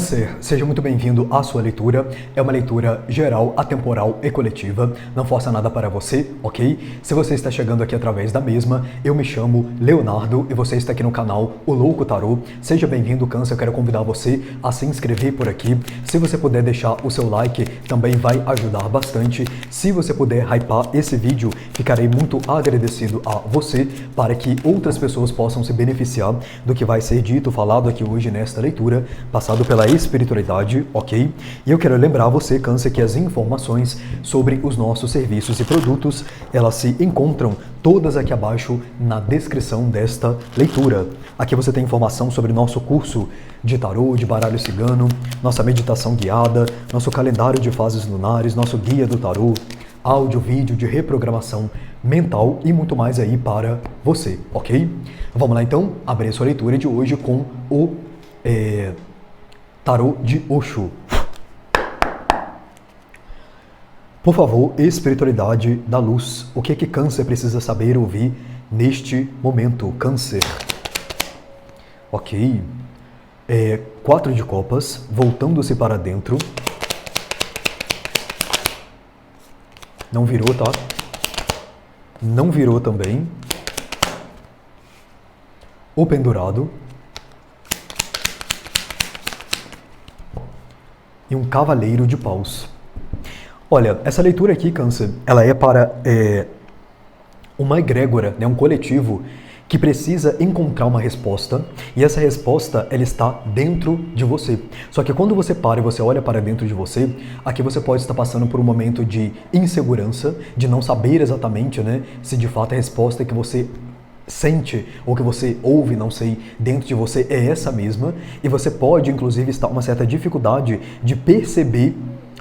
Câncer, seja muito bem-vindo à sua leitura. É uma leitura geral, atemporal e coletiva. Não força nada para você, ok? Se você está chegando aqui através da mesma, eu me chamo Leonardo e você está aqui no canal O Louco Tarô. Seja bem-vindo, Câncer. Eu quero convidar você a se inscrever por aqui. Se você puder deixar o seu like, também vai ajudar bastante. Se você puder hypar esse vídeo, ficarei muito agradecido a você para que outras pessoas possam se beneficiar do que vai ser dito, falado aqui hoje nesta leitura, passado pela espiritualidade, ok? E eu quero lembrar você, Câncer, que as informações sobre os nossos serviços e produtos, elas se encontram todas aqui abaixo na descrição desta leitura. Aqui você tem informação sobre nosso curso de tarô, de baralho cigano, nossa meditação guiada, nosso calendário de fases lunares, nosso guia do tarô, áudio, vídeo de reprogramação mental e muito mais aí para você, ok? Vamos lá então, abrir a sua leitura de hoje com o Tarô de Osho. Por favor, espiritualidade da luz. O que é que Câncer precisa saber ouvir neste momento? Câncer. Ok. 4 de copas, voltando-se para dentro. Não virou, tá? Não virou também. O pendurado. E um cavaleiro de paus. Olha, essa leitura aqui, Câncer, ela é para uma egrégora, né, um coletivo que precisa encontrar uma resposta, e essa resposta, ela está dentro de você. Só que quando você para e você olha para dentro de você, aqui você pode estar passando por um momento de insegurança, de não saber exatamente, né, se de fato a resposta que você sente ou que você ouve, não sei, dentro de você é essa mesma, e você pode inclusive estar com uma certa dificuldade de perceber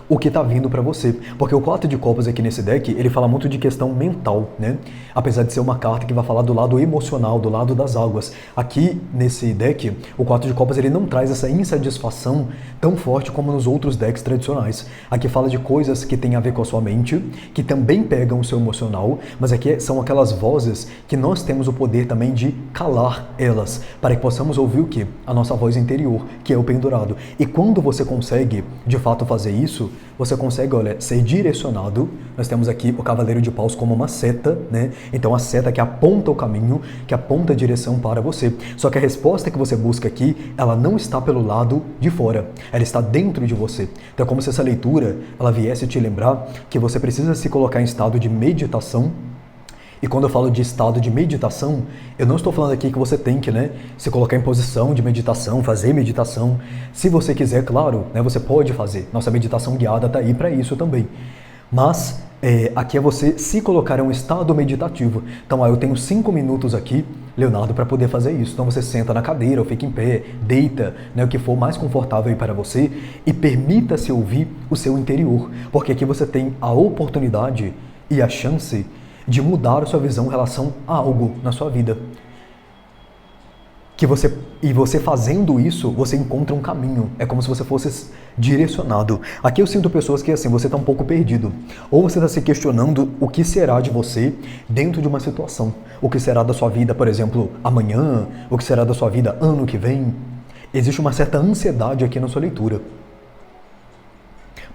o que está vindo para você, porque o 4 de copas aqui nesse deck, ele fala muito de questão mental, né? Apesar de ser uma carta que vai falar do lado emocional, do lado das águas. Aqui nesse deck, o 4 de copas ele não traz essa insatisfação tão forte como nos outros decks tradicionais. Aqui fala de coisas que tem a ver com a sua mente, que também pegam o seu emocional, mas aqui são aquelas vozes que nós temos o poder também de calar elas, para que possamos ouvir o quê? A nossa voz interior, que é o pendurado. E quando você consegue, de fato, fazer isso, você consegue, olha, ser direcionado. Nós temos aqui o cavaleiro de paus como uma seta, né? Então a seta que aponta o caminho, que aponta a direção para você. Só que a resposta que você busca aqui, ela não está pelo lado de fora, ela está dentro de você. Então é como se essa leitura, ela viesse te lembrar que você precisa se colocar em estado de meditação. E quando eu falo de estado de meditação, eu não estou falando aqui que você tem que, né, se colocar em posição de meditação, fazer meditação. Se você quiser, claro, né, você pode fazer. Nossa meditação guiada está aí para isso também. Mas aqui é você se colocar em um estado meditativo. Então, eu tenho 5 minutos aqui, Leonardo, para poder fazer isso. Então você senta na cadeira ou fica em pé, deita, né, o que for mais confortável aí para você, e permita-se ouvir o seu interior. Porque aqui você tem a oportunidade e a chance de mudar a sua visão em relação a algo na sua vida. E você fazendo isso, você encontra um caminho. É como se você fosse direcionado. Aqui eu sinto pessoas que assim, você está um pouco perdido. Ou você está se questionando o que será de você dentro de uma situação. O que será da sua vida, por exemplo, amanhã? O que será da sua vida ano que vem? Existe uma certa ansiedade aqui na sua leitura.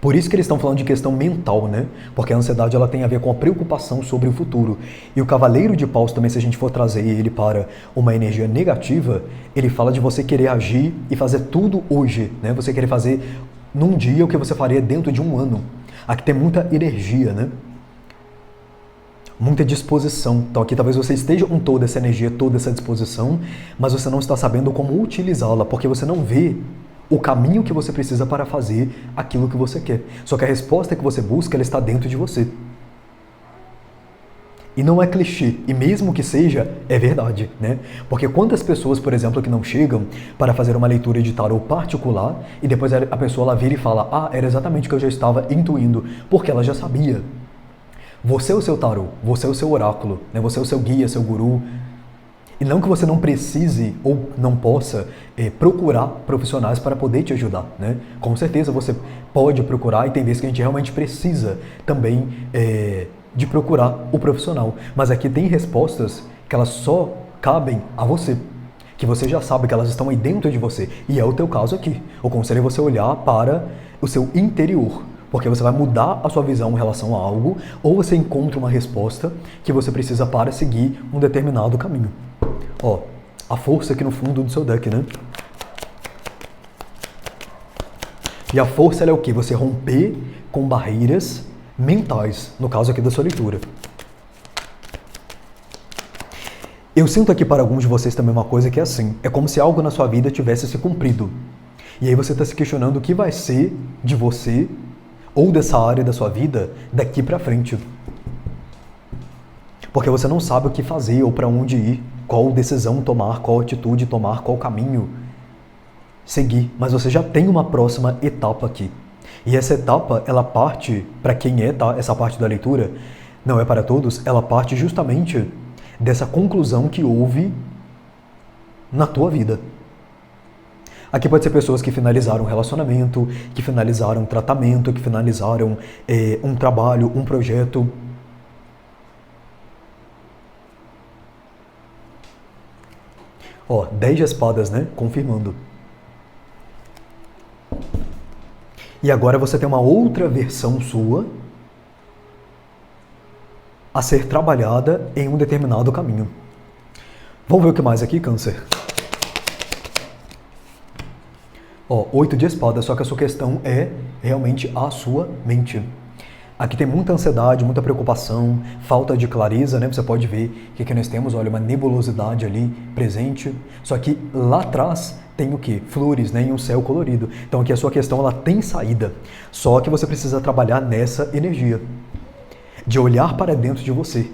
Por isso que eles estão falando de questão mental, né? Porque a ansiedade ela tem a ver com a preocupação sobre o futuro. E o cavaleiro de paus também, se a gente for trazer ele para uma energia negativa, ele fala de você querer agir e fazer tudo hoje, né? Você querer fazer num dia o que você faria dentro de um ano. Aqui tem muita energia, né? Muita disposição. Então aqui talvez você esteja com toda essa energia, toda essa disposição, mas você não está sabendo como utilizá-la, porque você não vê o caminho que você precisa para fazer aquilo que você quer. Só que a resposta que você busca, ela está dentro de você. E não é clichê, e mesmo que seja, é verdade, né? Porque quantas pessoas, por exemplo, que não chegam para fazer uma leitura de tarô particular, e depois a pessoa ela vira e fala, era exatamente o que eu já estava intuindo, porque ela já sabia. Você é o seu tarô, você é o seu oráculo, né? Você é o seu guia, seu guru. E não que você não precise ou não possa procurar profissionais para poder te ajudar, né? Com certeza você pode procurar, e tem vezes que a gente realmente precisa também de procurar o profissional. Mas aqui tem respostas que elas só cabem a você. que você já sabe que elas estão aí dentro de você. E é o teu caso aqui. O conselho é você olhar para o seu interior, porque você vai mudar a sua visão em relação a algo, ou você encontra uma resposta que você precisa para seguir um determinado caminho. Ó, a força aqui no fundo do seu deck, né? E a força ela é o quê? Você romper com barreiras mentais, no caso aqui da sua leitura. Eu sinto aqui para alguns de vocês também uma coisa que é assim, é como se algo na sua vida tivesse se cumprido. E aí você está se questionando o que vai ser de você ou dessa área da sua vida daqui para frente. Porque você não sabe o que fazer ou para onde ir, qual decisão tomar, qual atitude tomar, qual caminho seguir. Mas você já tem uma próxima etapa aqui. E essa etapa, ela parte, para quem é, tá? Essa parte da leitura, não é para todos, ela parte justamente dessa conclusão que houve na tua vida. Aqui pode ser pessoas que finalizaram um relacionamento, que finalizaram um tratamento, que finalizaram um trabalho, um projeto. Ó, 10 de espadas, né? Confirmando. E agora você tem uma outra versão sua a ser trabalhada em um determinado caminho. Vamos ver o que mais aqui, Câncer? Ó, 8 de espadas, só que a sua questão é realmente a sua mente. Aqui tem muita ansiedade, muita preocupação, falta de clareza, né? Você pode ver que aqui nós temos, olha, uma nebulosidade ali presente. Só que lá atrás tem o quê? Flores, né? E um céu colorido. Então aqui a sua questão, ela tem saída. Só que você precisa trabalhar nessa energia de olhar para dentro de você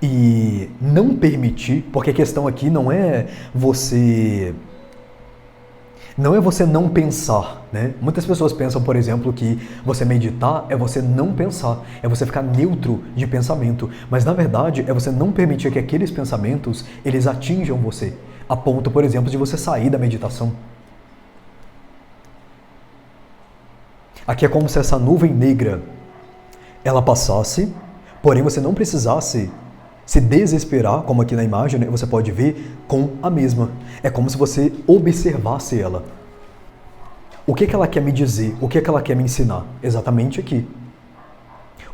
e não permitir, porque a questão aqui não é você não pensar, né? Muitas pessoas pensam, por exemplo, que você meditar é você não pensar, é você ficar neutro de pensamento, mas na verdade é você não permitir que aqueles pensamentos, eles atinjam você, a ponto, por exemplo, de você sair da meditação. Aqui é como se essa nuvem negra ela passasse, porém você não precisasse se desesperar, como aqui na imagem, né, você pode ver, com a mesma. É como se você observasse ela. O que ela quer me dizer? O que ela quer me ensinar? Exatamente aqui.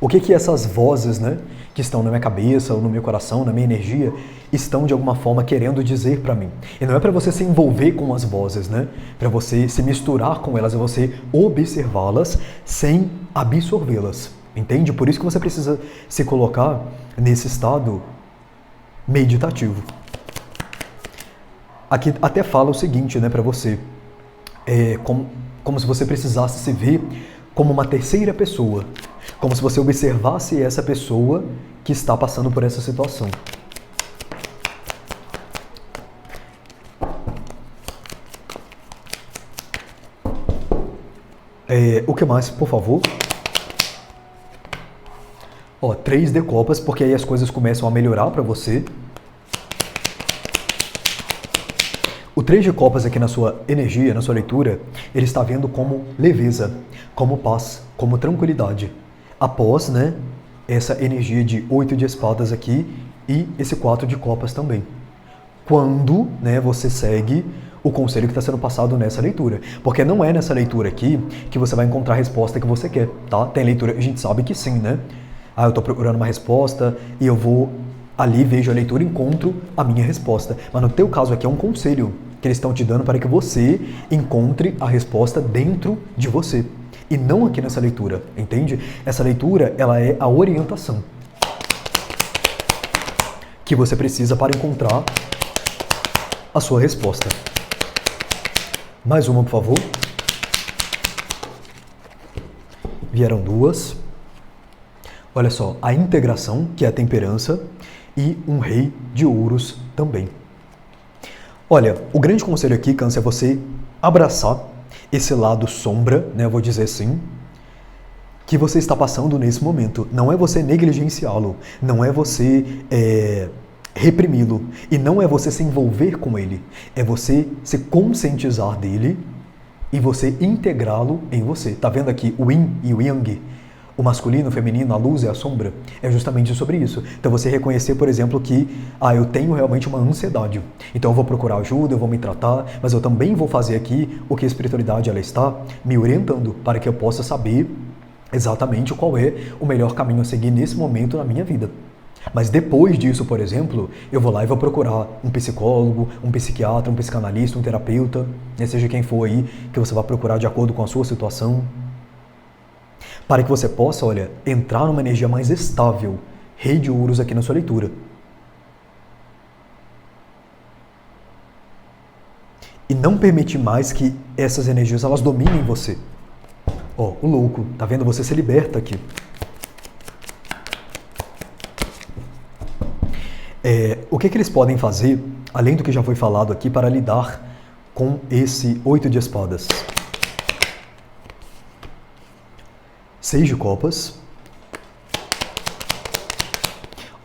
O que essas vozes, né, que estão na minha cabeça, ou no meu coração, na minha energia, estão de alguma forma querendo dizer para mim? E não é para você se envolver com as vozes, né? Para você se misturar com elas, é você observá-las sem absorvê-las. Entende? Por isso que você precisa se colocar nesse estado meditativo. Aqui até fala o seguinte, né, para você. É como se você precisasse se ver como uma terceira pessoa. Como se você observasse essa pessoa que está passando por essa situação. O que mais, por favor? Ó, 3 de copas, porque aí as coisas começam a melhorar para você. O 3 de copas aqui na sua energia, na sua leitura, ele está vendo como leveza, como paz, como tranquilidade. Após, né, essa energia de 8 de espadas aqui e esse 4 de copas também. Quando, né, você segue o conselho que está sendo passado nessa leitura. Porque não é nessa leitura aqui que você vai encontrar a resposta que você quer, tá? Tem leitura, a gente sabe que sim, né? Eu estou procurando uma resposta e eu vou ali, vejo a leitura e encontro a minha resposta. Mas no teu caso aqui é um conselho que eles estão te dando para que você encontre a resposta dentro de você. E não aqui nessa leitura, entende? Essa leitura, ela é a orientação que você precisa para encontrar a sua resposta. Mais uma, por favor. Vieram 2. Olha só, a integração, que é a temperança, e um rei de ouros também. Olha, o grande conselho aqui, Câncer, é você abraçar esse lado sombra, né, eu vou dizer assim, que você está passando nesse momento. Não é você negligenciá-lo, não é você reprimi-lo, e não é você se envolver com ele, é você se conscientizar dele e você integrá-lo em você. Tá vendo aqui o yin e o yang? o masculino, o feminino, a luz e a sombra, é justamente sobre isso. Então você reconhecer, por exemplo, que eu tenho realmente uma ansiedade. Então eu vou procurar ajuda, eu vou me tratar, mas eu também vou fazer aqui o que a espiritualidade ela está me orientando para que eu possa saber exatamente qual é o melhor caminho a seguir nesse momento na minha vida. Mas depois disso, por exemplo, eu vou lá e vou procurar um psicólogo, um psiquiatra, um psicanalista, um terapeuta, seja quem for aí que você vai procurar de acordo com a sua situação, para que você possa, olha, entrar numa energia mais estável. Rei de ouros aqui na sua leitura. E não permitir mais que essas energias elas dominem você. O louco, tá vendo? Você se liberta aqui. O que eles podem fazer, além do que já foi falado aqui, para lidar com esse 8 de espadas? 6 de copas.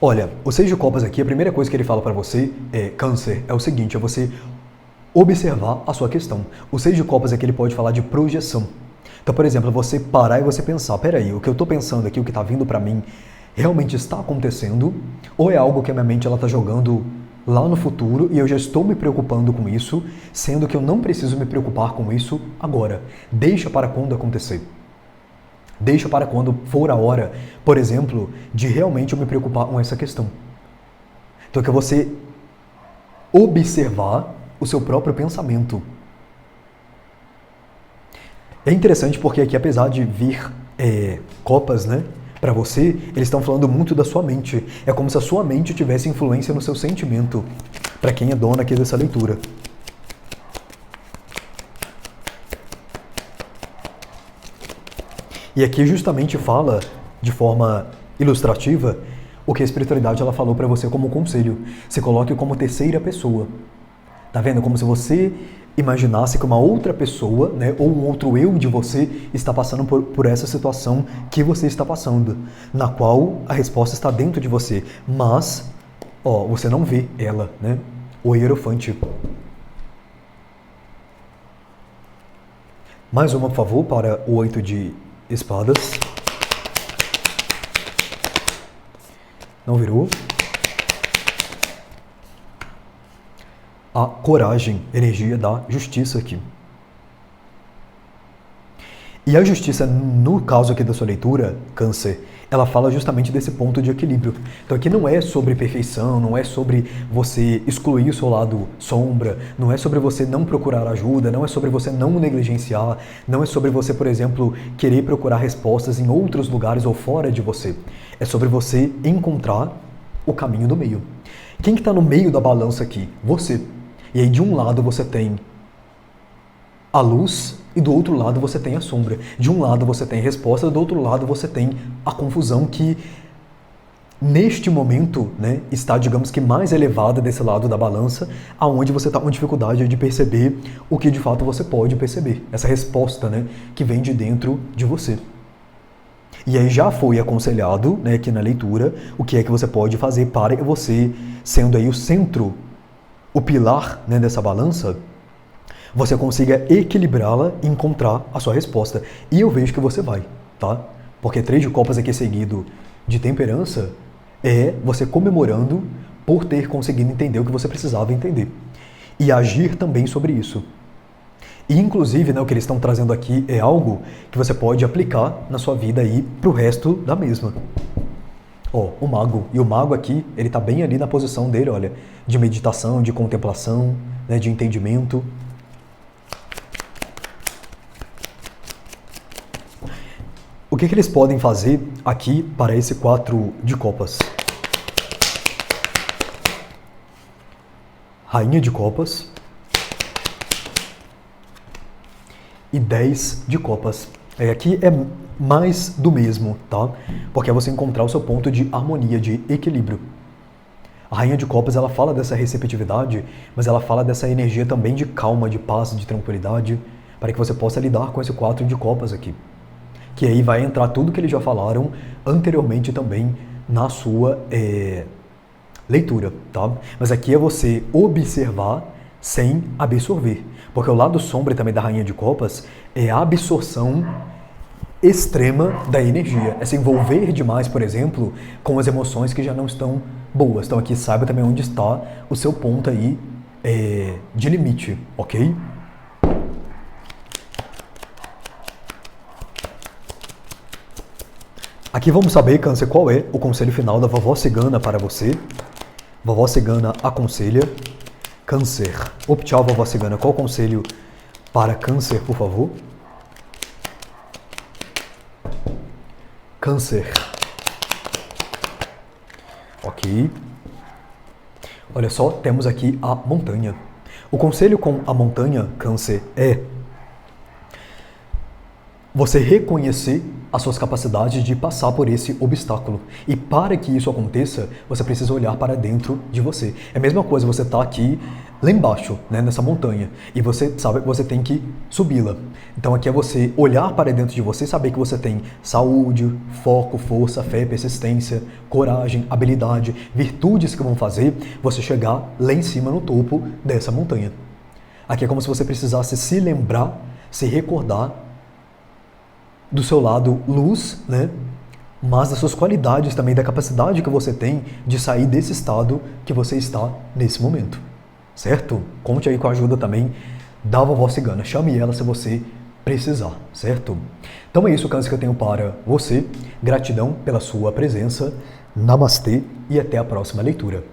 Olha, o 6 de copas aqui, a primeira coisa que ele fala para você, Câncer, é o seguinte, é você observar a sua questão. O 6 de copas aqui ele pode falar de projeção. Então, por exemplo, você parar e você pensar, peraí, o que eu estou pensando aqui, o que está vindo para mim, realmente está acontecendo? Ou é algo que a minha mente está jogando lá no futuro e eu já estou me preocupando com isso, sendo que eu não preciso me preocupar com isso agora. Deixa para quando acontecer. Deixa para quando for a hora, por exemplo, de realmente eu me preocupar com essa questão. Então, que é você observar o seu próprio pensamento. É interessante porque aqui, apesar de vir copas, né, para você, eles estão falando muito da sua mente. É como se a sua mente tivesse influência no seu sentimento, para quem é dona aqui dessa leitura. E aqui justamente fala, de forma ilustrativa, o que a espiritualidade ela falou para você como conselho. Se coloque como terceira pessoa. Tá vendo? Como se você imaginasse que uma outra pessoa, né, ou um outro eu de você está passando por essa situação que você está passando, na qual a resposta está dentro de você, mas você não vê ela, né? O Hierofante. Mais uma, por favor, para o 8 de espadas. Não virou. A coragem, energia da justiça aqui. E a justiça, no caso aqui da sua leitura, Câncer, ela fala justamente desse ponto de equilíbrio. Então aqui não é sobre perfeição, não é sobre você excluir o seu lado sombra, não é sobre você não procurar ajuda, não é sobre você não negligenciar, não é sobre você, por exemplo, querer procurar respostas em outros lugares ou fora de você. É sobre você encontrar o caminho do meio. Quem que está no meio da balança aqui? Você. E aí de um lado você tem a luz e do outro lado você tem a sombra. De um lado você tem a resposta, do outro lado você tem a confusão que neste momento, né, está, digamos que mais elevada desse lado da balança, aonde você está com dificuldade de perceber o que de fato você pode perceber. Essa resposta, né, que vem de dentro de você. E aí já foi aconselhado, né, aqui na leitura, o que é que você pode fazer para que você, sendo aí o centro, o pilar, né, dessa balança, você consiga equilibrá-la e encontrar a sua resposta. E eu vejo que você vai, tá? Porque 3 de copas aqui seguido de temperança é você comemorando por ter conseguido entender o que você precisava entender. E agir também sobre isso. E inclusive, né, o que eles estão trazendo aqui é algo que você pode aplicar na sua vida aí pro resto da mesma. O mago. E o mago aqui, ele tá bem ali na posição dele, olha, de meditação, de contemplação, né, de entendimento. O que eles podem fazer aqui para esse 4 de copas? Rainha de copas. E 10 de copas. Aqui é mais do mesmo, tá? Porque é você encontrar o seu ponto de harmonia, de equilíbrio. A Rainha de Copas, ela fala dessa receptividade, mas ela fala dessa energia também de calma, de paz, de tranquilidade, para que você possa lidar com esse 4 de Copas aqui. Que aí vai entrar tudo que eles já falaram anteriormente também na sua leitura, tá? Mas aqui é você observar sem absorver. Porque o lado sombra também da Rainha de Copas é a absorção extrema da energia. É se envolver demais, por exemplo, com as emoções que já não estão boas. Então aqui saiba também onde está o seu ponto aí de limite, ok? Aqui vamos saber, Câncer, qual é o conselho final da vovó cigana para você. Vovó cigana aconselha Câncer. Tchau, vovó cigana. Qual o conselho para Câncer, por favor? Câncer. Ok. Olha só, temos aqui a montanha. O conselho com a montanha, Câncer, é você reconhecer as suas capacidades de passar por esse obstáculo. E para que isso aconteça, você precisa olhar para dentro de você. É a mesma coisa, você está aqui, lá embaixo, né, nessa montanha, e você sabe que você tem que subi-la. Então aqui é você olhar para dentro de você e saber que você tem saúde, foco, força, fé, persistência, coragem, habilidade, virtudes que vão fazer você chegar lá em cima no topo dessa montanha. Aqui é como se você precisasse se lembrar, se recordar do seu lado luz, né? Mas das suas qualidades também, da capacidade que você tem de sair desse estado que você está nesse momento, certo? Conte aí com a ajuda também da vovó cigana, chame ela se você precisar, certo? Então é isso, Câncer, que eu tenho para você. Gratidão pela sua presença, namastê e até a próxima leitura.